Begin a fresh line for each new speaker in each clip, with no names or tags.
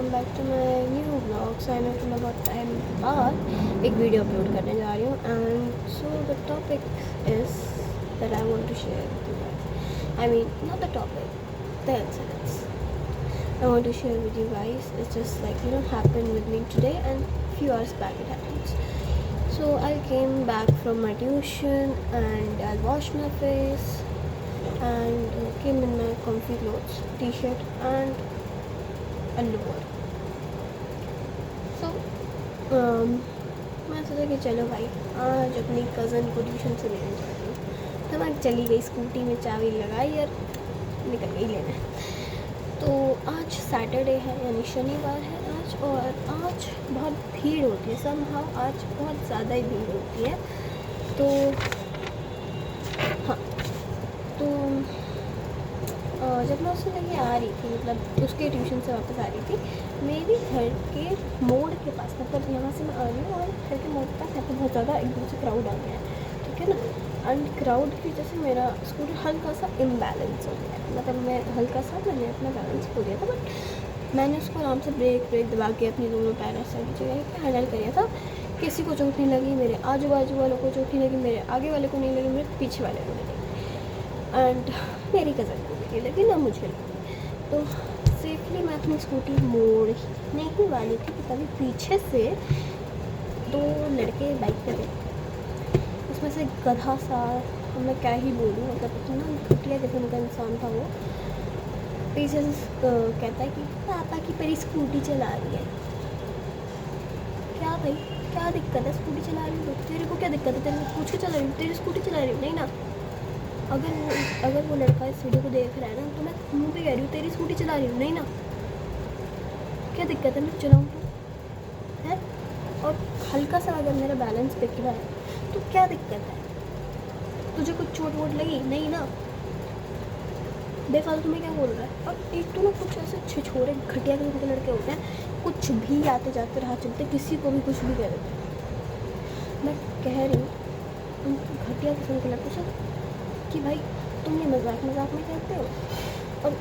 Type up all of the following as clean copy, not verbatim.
Welcome back to my new blogs. I मैं बहुत time बाद एक वीडियो अपलोड करने जा रही हूँ and so the topic is that I want to share with you guys. I mean not the topic, the incidents I want to share with you guys. It's just like happened with me today and few hours back it happened. So I came back from my tuition and I washed my face and came in my comfy clothes, t-shirt and underwear. So मैं सोचा कि चलो भाई आज अपनी cousin को tuition से लेने जा रही हूँ। तो मैं चली गई, स्कूटी में चाबी लगाई और निकल गई लेने। तो आज सैटरडे है यानी शनिवार है आज, और आज बहुत भीड़ होती है। समहाउ आज बहुत ज़्यादा ही भीड़ होती है। तो हाँ, तो जब मैं उससे लेके आ रही थी, मतलब उसके ट्यूशन से वापस आ रही थी, मेरे घर के मोड़ के पास, मतलब यहाँ से मैं आ रही हूँ और घर के मोड़ के पास यहाँ पे बहुत ज़्यादा एकदम से क्राउड आ गया है, ठीक है ना। एंड क्राउड की वजह से मेरा स्कूटर हल्का सा इम्बैलेंस हो गया, मतलब मैंने अपना बैलेंस खो दिया था। बट मैंने उसको आराम से ब्रेक दबा के अपनी दोनों पैरों से जगह के हैंडल किया था। किसी को चोट नहीं लगी, मेरे आजू बाजू वालों को चोट नहीं लगी, मेरे आगे वाले को नहीं लगी, मेरे पीछे वाले को नहीं लगी, एंड मेरी कज़न को भी नहीं लगी, ना मुझे लगी। तो सेफली मैं अपनी स्कूटी मोड़ने ही वाली थी कि तभी पीछे से दो लड़के बाइक पे थे। उसमें से गधा सा, मैं क्या ही बोलूँ, मतलब इतना घटिया किस्म का इंसान था वो। पीछे से कहता है कि पापा की परी स्कूटी चला रही है। क्या भाई, क्या दिक्कत है? स्कूटी चला रही हो, तेरे को क्या दिक्कत है? तेरे को पूछ के चला रही हूँ, तेरी स्कूटी चला रही हूँ, नहीं ना। अगर वो लड़का इस वीडियो को देख रहा है ना, तो मैं मुँह पे कह रही हूँ तेरी स्कूटी चला रही हूँ, नहीं ना। क्या दिक्कत है मैं चलाऊँ तो है? और हल्का सा अगर मेरा बैलेंस बिगड़ा है तो क्या दिक्कत है? तुझे कुछ चोट वोट लगी? नहीं ना। बेफालतू में क्या बोल रहा है? और एक तो ना कुछ ऐसे छिछोरे घटिया किस्म के लड़के होते हैं, कुछ भी आते जाते राह चलते किसी को भी कुछ भी कह देते हैं। मैं कह रही हूँ उन घटिया किस्म के लड़कों से कि भाई तुम ये मजाक में कहते हो, और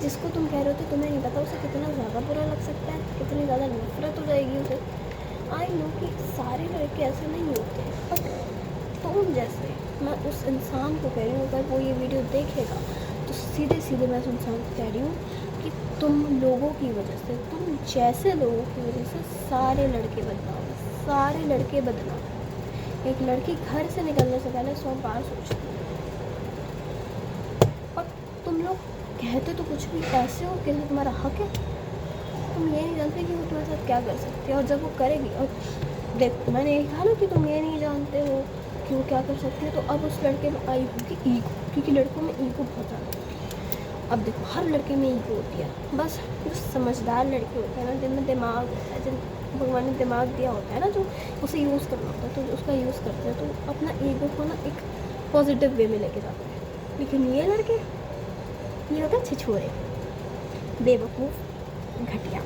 जिसको तुम कह रहे हो तो तुम्हें नहीं पता उसे कितना ज़्यादा बुरा लग सकता है, कितनी ज़्यादा नफरत हो जाएगी उसे। आई नो कि सारे लड़के ऐसे नहीं होते, बट तुम जैसे, मैं उस इंसान को कह रही हूँ, अगर वो ये वीडियो देखेगा तो सीधे मैं उस इंसान को कह रही हूँ कि तुम लोगों की वजह से, तुम जैसे लोगों की वजह से सारे लड़के बदनाम। एक लड़की घर से निकलने से पहले 100 बार सोचती है। और तुम लोग कहते तो कुछ भी ऐसे हो कि तुम्हारा हक है, तुम ये नहीं जानते कि वो तुम्हारे साथ क्या कर सकती है। और जब वो करेगी, और देखो मैंने यही कहा ना कि तुम ये नहीं जानते हो कि वो क्या कर सकती है, तो अब उस लड़के में आई होगी ईगो, क्योंकि लड़कों में ईगो बहुत ज़्यादा होती है। अब देखो हर लड़के में ईगो होती है, बस जो समझदार लड़के होते हैं ना, जिनमें दिमाग होता है, जिन भगवान ने दिमाग दिया होता है ना, जो उसे यूज़ करना होता है, तो उसका यूज़ करते हैं, तो अपना ईगो को ना एक पॉजिटिव वे में लेके जाते हैं। लेकिन ये लड़के, ये होता है छिछोरे, बेवकूफ़, घटिया।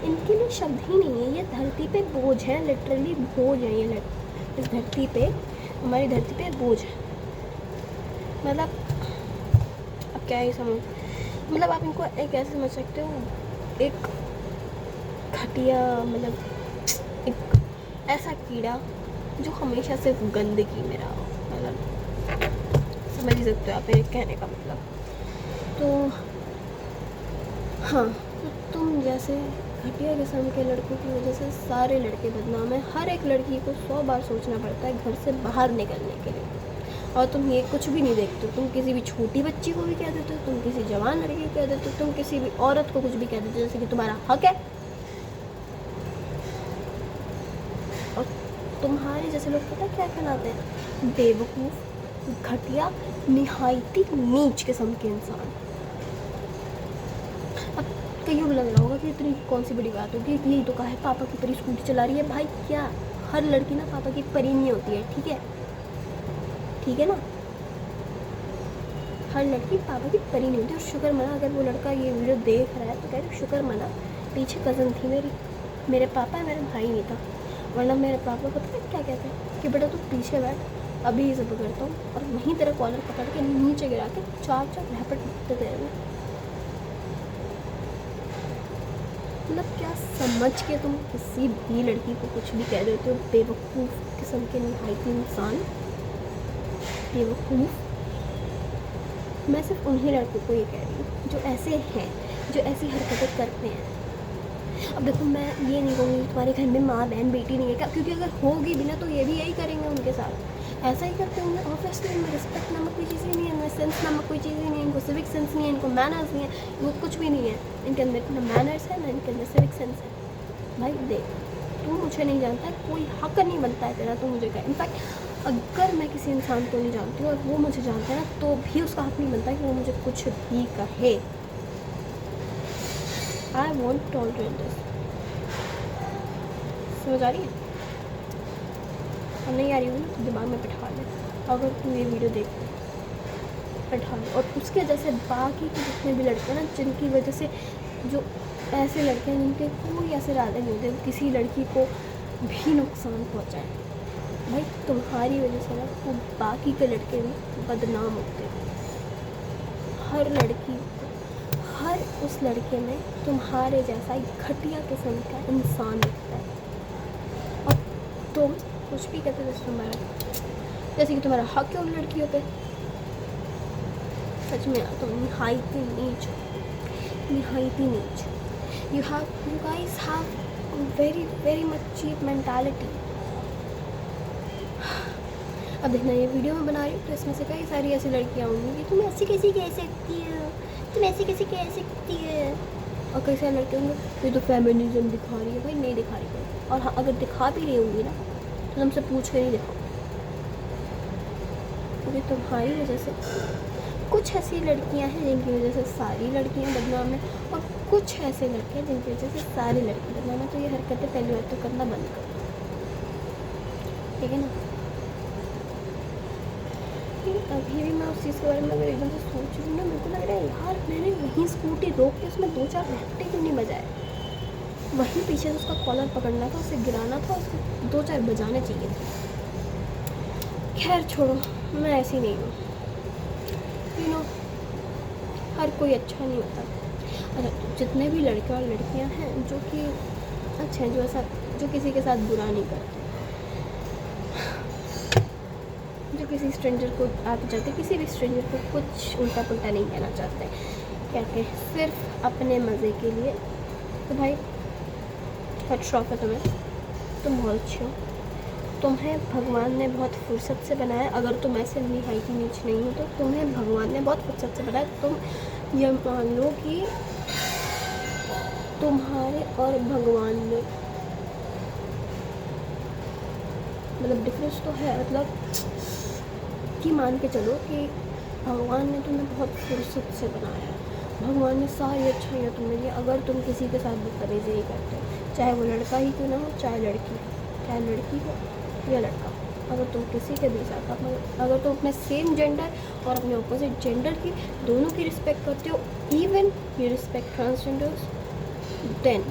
इनके लिए शब्द ही नहीं है। ये धरती पे बोझ है, लिटरली बोझ है ये इस धरती पे, हमारी धरती पे बोझ है। मतलब अब क्या ही समझ, मतलब आप इनको एक ऐसे समझ सकते हो, एक घटिया, मतलब एक ऐसा कीड़ा जो हमेशा सिर्फ गंदगी में रहा हो, मतलब समझ ही सकते हो आप मेरे कहने का मतलब। तो हाँ, तो तुम जैसे घटिया किस्म के लड़कों की वजह से सारे लड़के बदनाम हैं। हर एक लड़की को 100 बार सोचना पड़ता है घर से बाहर निकलने के लिए, और तुम ये कुछ भी नहीं देखते हो। तुम किसी भी छोटी बच्ची को भी कह देते हो, तुम किसी जवान लड़की को कह देते हो, तुम किसी भी औरत को कुछ भी कह देते हो जैसे कि तुम्हारा हक है। और तुम्हारे जैसे लोग पता क्या कहलाते हैं? बेवकूफ़, घटिया, निहायती नीच किस्म के इंसान। अब कईयों को लग रहा होगा कि इतनी कौन सी बड़ी बात होगी, यही तो कहा है पापा की परी स्कूटी चला रही है। भाई क्या हर लड़की ना पापा की परी नहीं होती है, ठीक है ना। हर लड़की पापा की परी नहीं होती। और शुक्र मना, अगर वो लड़का ये वीडियो देख रहा है तो कह रही शुक्र मना पीछे कज़न थी मेरे पापा है, मेरा भाई नहीं था। वरना मेरे पापा पता है क्या कहते हैं कि बेटा तू पीछे बैठ, अभी इसे पकड़ता हूँ और वहीं तेरा कॉलर पकड़ के नीचे गिरा के चार रैपट दे देंगे। मतलब क्या समझ के तुम किसी भी लड़की को कुछ भी कह देते हो? बेवकूफ़ किस्म के निहायती इंसान, बेवकूफ़। मैं सिर्फ उन्हीं लड़कों को ये कह रही हूँ जो ऐसे हैं, जो ऐसी हरकतें करते हैं। अब देखो, मैं ये नहीं कहूँगी तुम्हारे घर में माँ बहन बेटी नहीं है क्या, क्योंकि अगर होगी भी ना तो ये भी यही करेंगे उनके साथ, ऐसा ही करते होंगे ऑब्वियसली। इनमें रिस्पेक्ट नामक कोई चीज़ ही नहीं है, इनमें सेंस नामक कोई चीज़ ही नहीं है, इनको सिविक सेंस नहीं है, इनको मैनर्स नहीं है, इनको कुछ भी नहीं है। इनके अंदर ना मैनर्स है ना इनके अंदर सिविक सेंस है। भाई देख, तू मुझे नहीं जानता, कोई हक नहीं बनता है तेरा तो मुझे कहे। इनफैक्ट अगर मैं किसी इंसान को नहीं जानती हूँ और वो मुझे जानता है ना, तो भी उसका हक नहीं बनता कि वो मुझे कुछ भी कहे। I want tolerate this. समझ आ रही है? और नहीं आ रही हो ना तो दिमाग में बैठा ले, अगर तू ये वीडियो देख बैठा ले। और उसके जैसे बाकी के जितने भी लड़के हैं ना, जिनकी वजह से, जो ऐसे लड़के हैं जिनके कोई ऐसे इरादे नहीं होते किसी लड़की को भी नुकसान पहुंचाए, भाई तुम्हारी वजह से ना वो बाकी के लड़के भी बदनाम होते हैं। हर लड़की, हर उस लड़के में तुम्हारे जैसा एक घटिया किस्म का इंसान दिखता है। और तुम कुछ भी कहते हो जैसे कि तुम्हारा हक है उन लड़कियों पे। सच में तुम निहायती नीच, निहायती नीच। You guys have very very much cheap mentality. अब देखना, ये वीडियो में बना रही हूँ तो इसमें से कई सारी ऐसी लड़कियाँ होंगी कि तुम ऐसी कैसी कह सकती हो, तुम ऐसी कैसे कह सकती है। और कई सारे लड़के होंगे ये तो फेमिनिज्म दिखा रही है। भाई नहीं दिखा रही कोई। और हाँ, अगर दिखा भी रही होंगी ना तो तुमसे पूछ कर नहीं दिखाओ, क्योंकि तुम्हारी वजह से कुछ ऐसी लड़कियां हैं जिनकी वजह से सारी लड़कियां बदनाम हैं, और कुछ ऐसे लड़के हैं जिनकी वजह से सारी लड़की बदनाम है। तो ये हरकतें पहली बार तो करना बंद करो, ठीक है ना? अभी भी मैं उस चीज़ के बारे में अगर एकदम से सोच रही हूँ ना, मेरे को लग रहा है यार मैंने वहीं स्कूटी रोक के उसमें 2-4 घंटे क्यों नहीं बजाए। वहीं पीछे से उसका कॉलर पकड़ना था, उसे गिराना था, उसको 2-4 बजाने चाहिए थे। खैर छोड़ो, मैं ऐसी नहीं हूँ, यू नो, हर कोई अच्छा नहीं होता। अच्छा, तो जितने भी लड़के और लड़कियाँ हैं जो कि अच्छे हैं, जो किसी के साथ बुरा नहीं करते, जो किसी स्ट्रेंजर को आते जाते किसी भी स्ट्रेंजर को कुछ उल्टा पुल्टा नहीं कहना चाहते, कहते सिर्फ अपने मज़े के लिए, तो भाई हट शौक है तुम्हें, तुम बहुत अच्छे हो, तुम्हें भगवान ने बहुत फुर्सत से बनाया। अगर तुम ऐसे निहायती नीच नहीं हो तो तुम्हें भगवान ने बहुत फुर्सत से बनाया। तुम ये मान लो कि तुम्हारे और भगवान में मतलब डिफरेंस तो है, मतलब कि मान के चलो कि भगवान ने तुम्हें बहुत फुर्सत से बनाया है। भगवान ने सारी अच्छाइयाँ तुम्हें दी। अगर तुम किसी के साथ बदतमीज़ी नहीं करते, चाहे वो लड़का ही क्यों ना हो, चाहे लड़की हो या लड़का, अगर तुम किसी के भी साथ अगर तुम अपने सेम जेंडर और अपने ऑपोजिट जेंडर की दोनों की रिस्पेक्ट करते हो, even you respect transgenders, then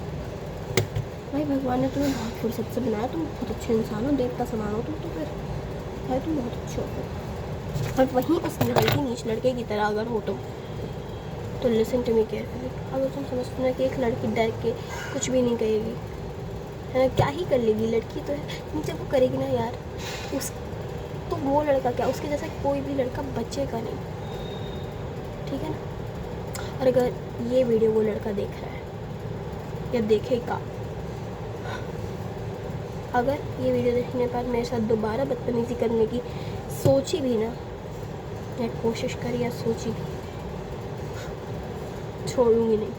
भाई भगवान ने तुम्हें बहुत फुर्सत से बनाया। तुम बहुत अच्छे इंसान हो, देवता समान हो तुम, तो फिर भाई तुम बहुत अच्छे हो। और वहीं उस निहायती नीच लड़के की तरह अगर हो तुम, तो लिसन टू मी केयरफुली। अगर तुम समझते हो ना कि एक लड़की डर के कुछ भी नहीं कहेगी, है ना, क्या ही कर लेगी, लड़की तो है, नीचे वो करेगी ना यार, उस तो वो लड़का क्या, उसके जैसा कोई भी लड़का बचेगा नहीं, ठीक है ना? और अगर ये वीडियो वो लड़का देख रहा है या देखेगा, अगर ये वीडियो देखने के बाद मेरे साथ दोबारा बदतमीज़ी करने की सोची भी ना, या कोशिश करी या सोची भी, छोड़ूंगी नहीं,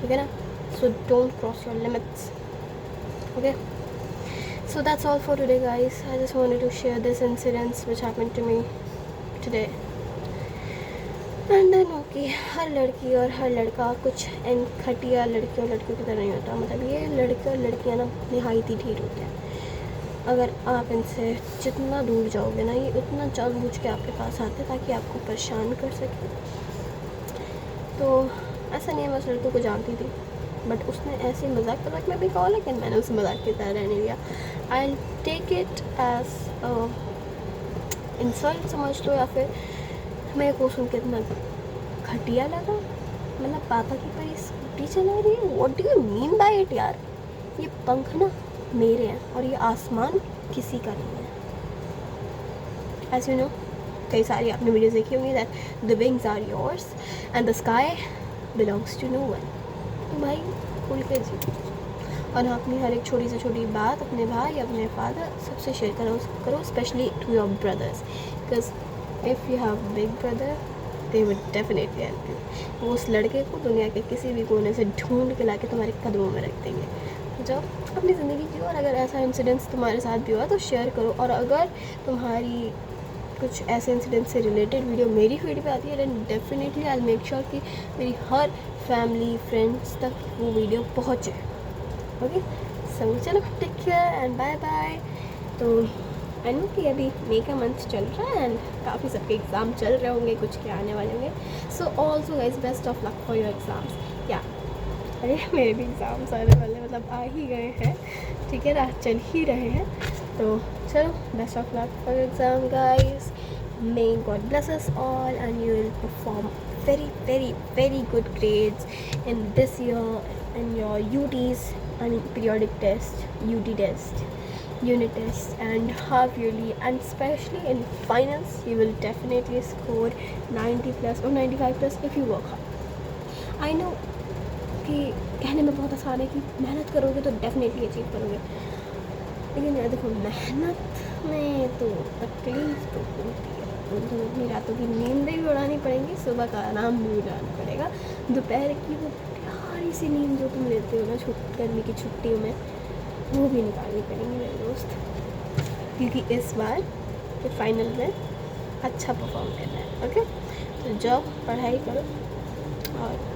ठीक है ना? So don't cross your limits, okay? So that's all for today guys. I just wanted to share this incidents which happened to me today. And then okay, हर लड़की और हर लड़का कुछ इन घटिया लड़की और लड़कियों की तरह नहीं होता। मतलब ये लड़के और लड़कियाँ ना निहायती ढीठ होते हैं। अगर आप इनसे जितना दूर जाओगे ना, ये उतना जानबूझ के आपके पास आते हैं ताकि आपको परेशान कर सके। तो ऐसा नहीं है, मैं उस लड़के को जानती थी, बट उसने ऐसे मजाक में भी कहा, लेकिन मैंने उसे मजाक की तरह रहने दिया। I take it as insult समझ लो, या फिर मेरे को सुन के इतना घटिया लगा, मतलब पापा की परी स्कूटी चला रही है, what do you mean by it यार। ये पंख ना मेरे हैं और ये आसमान किसी का नहीं है। एज यू नो, कई सारी आपने वीडियोस देखी होंगी that the wings are yours and the sky belongs to no one. तो भाई खुल के जी, और अपनी हर एक छोटी से छोटी बात अपने भाई, अपने फादर सबसे शेयर करो specially to your brothers, because if you have big brother they would definitely help you. वो उस लड़के को दुनिया के किसी भी कोने से ढूंढ के ला के तुम्हारे कदमों में रख देंगे। तो जाओ अपनी ज़िंदगी जियो, और अगर ऐसा इंसिडेंट्स तुम्हारे साथ भी हुआ तो शेयर करो। और अगर तुम्हारी कुछ ऐसे इंसिडेंट से रिलेटेड वीडियो मेरी फीड पे आती है then definitely I will make sure कि मेरी हर फैमिली फ्रेंड्स तक वो वीडियो पहुँचे। ओके, सो चलो take care and bye bye. तो आई नो कि अभी मई का मंथ चल रहा है एंड काफ़ी सबके एग्ज़ाम चल रहे होंगे, कुछ के आने वाले होंगे। So also guys best of luck for your exams. या अरे मेरे भी एग्ज़ाम्स आने वाले, मतलब आ ही गए हैं, ठीक है ना, चल ही रहे हैं। तो चलो best of luck for your exam guys. May God bless us all and you will perform very good grades in this year in your UTs, I mean periodic test, UT test, unit test and half yearly, and especially in finals you will definitely score 90 plus or 95 plus if you work hard. I know कि कहने में बहुत आसान है कि मेहनत करोगे तो डेफिनेटली अचीव करोगे, लेकिन यार देखो मेहनत में तो तकलीफ तो होती है। तो अपनी रातों की नींद भी उड़ानी पड़ेगी, सुबह का आराम भी उड़ाना पड़ेगा, दोपहर की वो प्यारी सी नींद जो तुम लेते हो ना गर्मी की छुट्टियों में, वो भी निकालनी पड़ेंगी मेरे दोस्त, क्योंकि इस बार के फाइनल में अच्छा परफॉर्म करना है। ओके, तो जाओ पढ़ाई करो और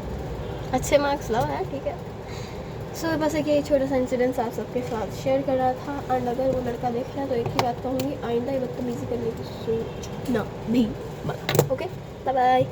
अच्छे मार्क्स लाओ यार, ठीक है। सो बस एक यही छोटा सा इंसिडेंस आप सबके साथ शेयर कर रहा था। एंड अगर वो लड़का देख रहा है तो एक ही बात कहूँगी, आइंदा ये बदतमीज़ी करने की सोचना भी मत। Okay, bye bye.